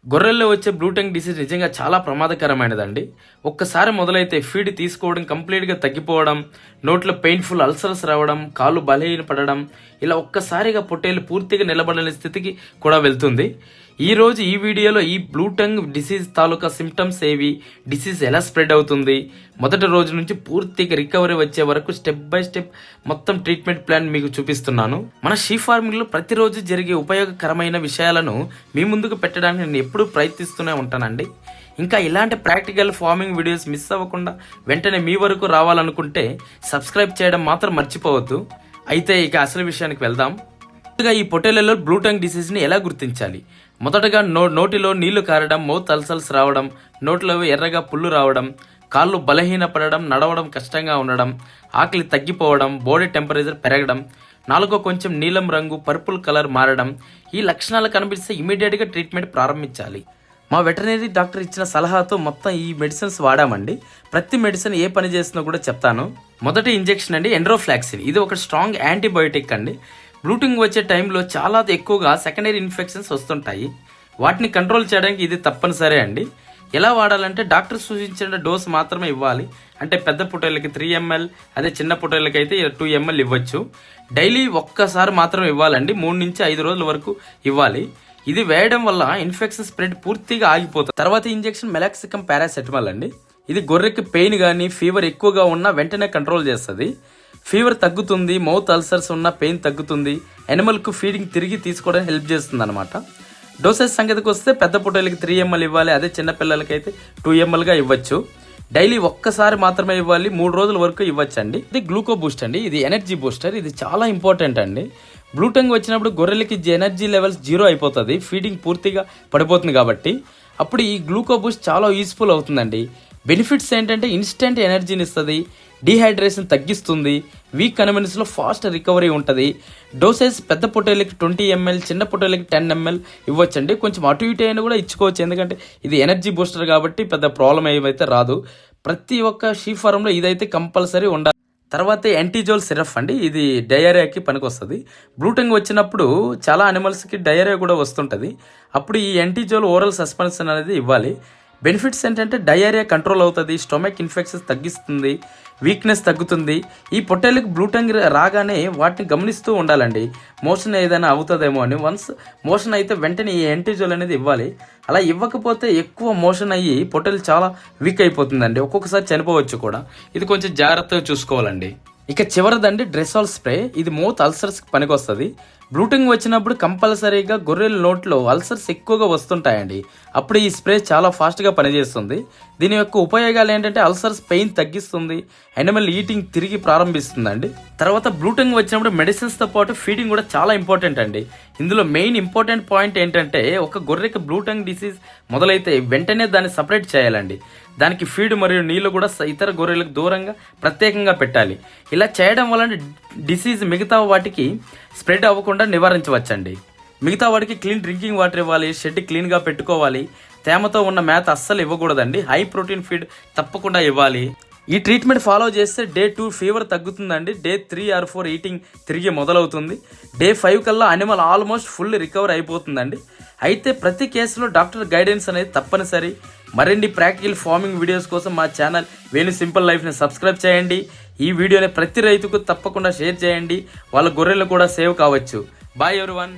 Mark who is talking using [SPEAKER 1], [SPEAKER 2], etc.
[SPEAKER 1] గొర్రెల్లో వచ్చే bluetongue disease నిజంగా చాలా ప్రమాదకరమైనదండి. ఒక్కసారి మొదలైతే ఫీడ్ తీసుకోవడం కంప్లీట్గా తగ్గిపోవడం, నోట్లో పెయిన్ఫుల్ అల్సర్స్ రావడం, కాళ్ళు బలహీనపడడం, ఇలా ఒక్కసారిగా పొట్టేలు పూర్తిగా నిలబడలేని స్థితికి కూడా వెళ్తుంది. ఈరోజు ఈ వీడియోలో ఈ బ్లూటంగ్ డిసీజ్ తాలూకా సిమ్టమ్స్ ఏవి, డిసీజ్ ఎలా స్ప్రెడ్ అవుతుంది, మొదటి రోజు నుంచి పూర్తిగా రికవరీ వచ్చే వరకు స్టెప్ బై స్టెప్ మొత్తం ట్రీట్మెంట్ ప్లాన్ మీకు చూపిస్తున్నాను. మన షీ ఫార్మింగ్లో ప్రతిరోజు జరిగే ఉపయోగకరమైన విషయాలను మీ ముందుకు పెట్టడానికి నేను ఎప్పుడూ ప్రయత్నిస్తూనే ఉంటానండి. ఇంకా ఇలాంటి ప్రాక్టికల్ ఫార్మింగ్ వీడియోస్ మిస్ అవ్వకుండా వెంటనే మీ వరకు రావాలనుకుంటే సబ్స్క్రైబ్ చేయడం మాత్రం మర్చిపోవద్దు. అయితే ఇక అసలు విషయానికి వెళ్దాం. ముందుగా ఈ పొట్టేళ్లలో బ్లూటంగ్ డిసీజ్ని ఎలా గుర్తించాలి? మొదటగా నోటిలో నీళ్లు కారడం, మౌత్ అల్సర్స్ రావడం, నోట్లో ఎర్రగా పుళ్ళు రావడం, కాళ్ళు బలహీనపడడం, నడవడం కష్టంగా ఉండడం, ఆకలి తగ్గిపోవడం, బాడీ టెంపరేచర్ పెరగడం, నాలుగో కొంచెం నీలం రంగు పర్పుల్ కలర్ మారడం, ఈ లక్షణాలు కనిపిస్తే ఇమీడియట్గా ట్రీట్మెంట్ ప్రారంభించాలి. మా వెటర్నరీ డాక్టర్ ఇచ్చిన సలహాతో మొత్తం ఈ మెడిసిన్స్ వాడామండి. ప్రతి మెడిసిన్ ఏ పని చేస్తుందో కూడా చెప్తాను. మొదటి ఇంజెక్షన్ అండి ఎండ్రోఫ్లాక్సిన్. ఇది ఒక స్ట్రాంగ్ యాంటీబయోటిక్ అండి. బ్లూటింగ్ వచ్చే టైంలో చాలా ఎక్కువగా సెకండరీ ఇన్ఫెక్షన్స్ వస్తుంటాయి. వాటిని కంట్రోల్ చేయడానికి ఇది తప్పనిసరి అండి. ఎలా వాడాలంటే డాక్టర్ సూచించిన డోస్ మాత్రమే ఇవ్వాలి. అంటే పెద్ద పొట్టేళ్ళకి 3 ml, అదే చిన్న పొట్టేళ్ళకి అయితే 2 ml ఇవ్వచ్చు. డైలీ ఒక్కసారి మాత్రం ఇవ్వాలండి. 3 నుంచి 5 రోజుల వరకు ఇవ్వాలి. ఇది వేయడం వల్ల ఇన్ఫెక్షన్ స్ప్రెడ్ పూర్తిగా ఆగిపోతుంది. తర్వాత ఇంజెక్షన్ మెలాక్సికమ్ పారాసెటమాల్ అండి. ఇది గొర్రెకి పెయిన్ కానీ ఫీవర్ ఎక్కువగా ఉన్నా వెంటనే కంట్రోల్ చేస్తుంది. ఫీవర్ తగ్గుతుంది, మౌత్ అల్సర్స్ ఉన్న పెయిన్ తగ్గుతుంది, యానిమల్కు ఫీడింగ్ తిరిగి తీసుకోవడానికి హెల్ప్ చేస్తుంది అనమాట. డోసేజ్ సంగతికి వస్తే పెద్ద పొట్టేళ్ళకి 3 ml ఇవ్వాలి. అదే చిన్నపిల్లలకి అయితే 2 mlగా ఇవ్వచ్చు. డైలీ ఒక్కసారి మాత్రమే ఇవ్వాలి. 3 రోజుల వరకు ఇవ్వచ్చండి. ఇది గ్లూకో బూస్ట్ అండి. ఇది ఎనర్జీ బూస్టర్. ఇది చాలా ఇంపార్టెంట్ అండి. బ్లూటంగ్ వచ్చినప్పుడు గొర్రెలకి ఎనర్జీ లెవెల్స్ 0 అయిపోతుంది. ఫీడింగ్ పూర్తిగా పడిపోతుంది కాబట్టి అప్పుడు ఈ గ్లూకో బూస్ట్ చాలా యూస్ఫుల్ అవుతుందండి. బెనిఫిట్స్ ఏంటంటే ఇన్స్టెంట్ ఎనర్జీని ఇస్తుంది, డీహైడ్రేషన్ తగ్గిస్తుంది, వీక్ అనిమల్స్లో ఫాస్ట్ రికవరీ ఉంటుంది. డోసేజ్ పెద్ద పొట్టేళ్ళకి 20 ml, చిన్న పొట్టేళ్ళకి 10 ml ఇవ్వచ్చండి. కొంచెం అటు ఇటు అయినా కూడా ఇచ్చుకోవచ్చు. ఎందుకంటే ఇది ఎనర్జీ బూస్టర్ కాబట్టి పెద్ద ప్రాబ్లం ఏమైతే రాదు. ప్రతి ఒక్క షీ ఫారంలో ఇదైతే కంపల్సరీ ఉండాలి. తర్వాత యాంటీజోల్ సిరప్ అండి. ఇది డయేరియాకి పనికొస్తుంది. బ్లూటంగ్ వచ్చినప్పుడు చాలా అనిమల్స్కి డయేరియా కూడా వస్తుంటుంది. అప్పుడు ఈ యాంటీజోల్ ఓరల్ సస్పెన్షన్ అనేది ఇవ్వాలి. బెనిఫిట్స్ ఏంటంటే డయేరియా కంట్రోల్ అవుతుంది, స్టొమక్ ఇన్ఫెక్షన్స్ తగ్గిస్తుంది, వీక్నెస్ తగ్గుతుంది. ఈ పొట్టేళ్ళకి బ్లూటంగ్ రాగానే వాటిని గమనిస్తూ ఉండాలండి. మోషన్ ఏదైనా అవుతుందేమో అని. వన్స్ మోషన్ అయితే వెంటనే ఈ యాంటీజోల్ అనేది ఇవ్వాలి. అలా ఇవ్వకపోతే ఎక్కువ మోషన్ అయ్యి పొట్టేలు చాలా వీక్ అయిపోతుందండి. ఒక్కొక్కసారి చనిపోవచ్చు కూడా. ఇది కొంచెం జాగ్రత్తగా చూసుకోవాలండి. ఇక చివరిదండి డ్రెసాల్ స్ప్రే. ఇది మౌత్ అల్సర్స్కి పనికొస్తుంది. బ్లూటింగ్ వచ్చినప్పుడు కంపల్సరీగా గొర్రెల నోట్లో అల్సర్స్ ఎక్కువగా వస్తుంటాయండి. అప్పుడు ఈ స్ప్రే చాలా ఫాస్ట్గా పనిచేస్తుంది. దీని యొక్క ఉపయోగాలు ఏంటంటే అల్సర్స్ పెయిన్ తగ్గిస్తుంది, యానిమల్ ఈటింగ్ తిరిగి ప్రారంభిస్తుందండి. తర్వాత బ్లూటింగ్ వచ్చినప్పుడు మెడిసిన్స్తో పాటు ఫీడింగ్ కూడా చాలా ఇంపార్టెంట్ అండి. ఇందులో మెయిన్ ఇంపార్టెంట్ పాయింట్ ఏంటంటే ఒక గొర్రెకి బ్లూటంగ్ డిసీజ్ మొదలైతే వెంటనే దాన్ని సపరేట్ చేయాలండి. దానికి ఫీడ్ మరియు నీళ్లు కూడా ఇతర గొర్రెలకు దూరంగా ప్రత్యేకంగా పెట్టాలి. ఇలా చేయడం వలన డిసీజ్ మిగతా వాటికి స్ప్రెడ్ అవ్వకుండా నివారించవచ్చండి. మిగతా వాటికి క్లీన్ డ్రింకింగ్ వాటర్ ఇవ్వాలి, షెడ్ క్లీన్గా పెట్టుకోవాలి, తేమతో ఉన్న మేత అస్సలు ఇవ్వకూడదండి. హై ప్రోటీన్ ఫీడ్ తప్పకుండా ఇవ్వాలి. ఈ ట్రీట్మెంట్ ఫాలో చేస్తే డే 2 ఫీవర్ తగ్గుతుందండి. డే 3 or 4 ఈటింగ్ తిరిగి మొదలవుతుంది. డే 5 కల్లా అనిమల్ ఆల్మోస్ట్ ఫుల్ రికవర్ అయిపోతుందండి. అయితే ప్రతి కేసులో డాక్టర్ గైడెన్స్ అనేది తప్పనిసరి. మరిన్ని ప్రాక్టికల్ ఫార్మింగ్ వీడియోస్ కోసం మా ఛానల్ వేణు సింపుల్ లైఫ్ని సబ్స్క్రైబ్ చేయండి. ఈ వీడియోని ప్రతి రైతుకు తప్పకుండా షేర్ చేయండి. వాళ్ళ గొర్రెలు కూడా సేవ్ కావచ్చు. Bye everyone.